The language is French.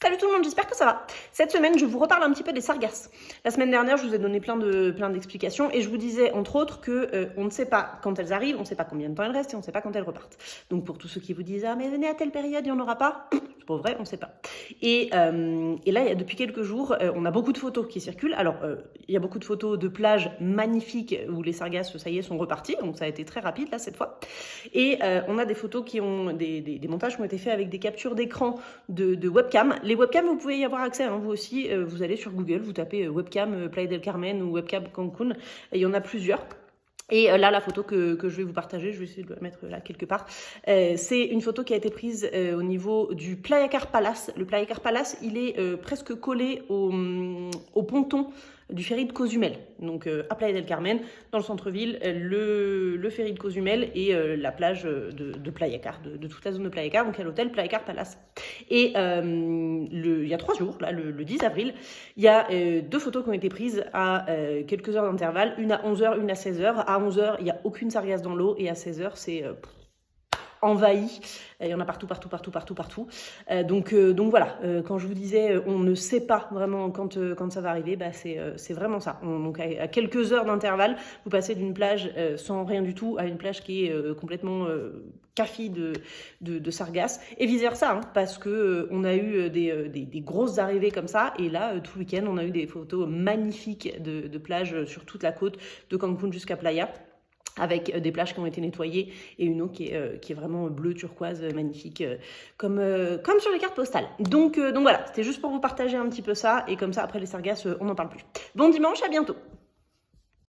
Salut tout le monde, j'espère que ça va. Cette semaine, je vous reparle un petit peu des sargasses. La semaine dernière, je vous ai donné plein d'explications et je vous disais entre autres que on ne sait pas quand elles arrivent, on ne sait pas combien de temps elles restent et on ne sait pas quand elles repartent. Donc pour tous ceux qui vous disent ah mais venez à telle période, il n'y en aura pas, c'est pas vrai, on ne sait pas. Et là, depuis quelques jours, on a beaucoup de photos qui circulent. Alors il y a beaucoup de photos de plages magnifiques où les sargasses, ça y est, sont repartis, donc ça a été très rapide là cette fois. Et on a des photos qui ont des montages qui ont été faits avec des captures d'écran de webcam. Les webcams, vous pouvez y avoir accès, hein, vous aussi, vous allez sur Google, vous tapez webcam Playa del Carmen ou webcam Cancun, et il y en a plusieurs. Et là, la photo que je vais vous partager, je vais essayer de la mettre là quelque part, c'est une photo qui a été prise au niveau du Playa Car Palace. Le Playa Car Palace, il est presque collé au ponton du ferry de Cozumel, donc à Playa del Carmen, dans le centre-ville, le ferry de Cozumel et la plage de Playa Car, de toute la zone de Playa Car, donc à l'hôtel Playa Car Palace. Et il y a 3 jours, là, le 10 avril, il y a 2 photos qui ont été prises à quelques heures d'intervalle, une à 11h, une à 16h. À 11h, il n'y a aucune sargasse dans l'eau et à 16h, c'est envahi. Il y en a partout. Donc voilà, quand je vous disais on ne sait pas vraiment quand ça va arriver, bah c'est vraiment ça. Donc à quelques heures d'intervalle, vous passez d'une plage sans rien du tout à une plage qui est complètement cafie de sargasses et vice versa, hein, parce que on a eu des grosses arrivées comme ça et là tout le week-end on a eu des photos magnifiques de plages sur toute la côte de Cancun jusqu'à Playa, avec des plages qui ont été nettoyées et une eau qui est vraiment bleu turquoise, magnifique, comme sur les cartes postales. Donc voilà, c'était juste pour vous partager un petit peu ça, et comme ça après les sargasses, on n'en parle plus. Bon dimanche, à bientôt.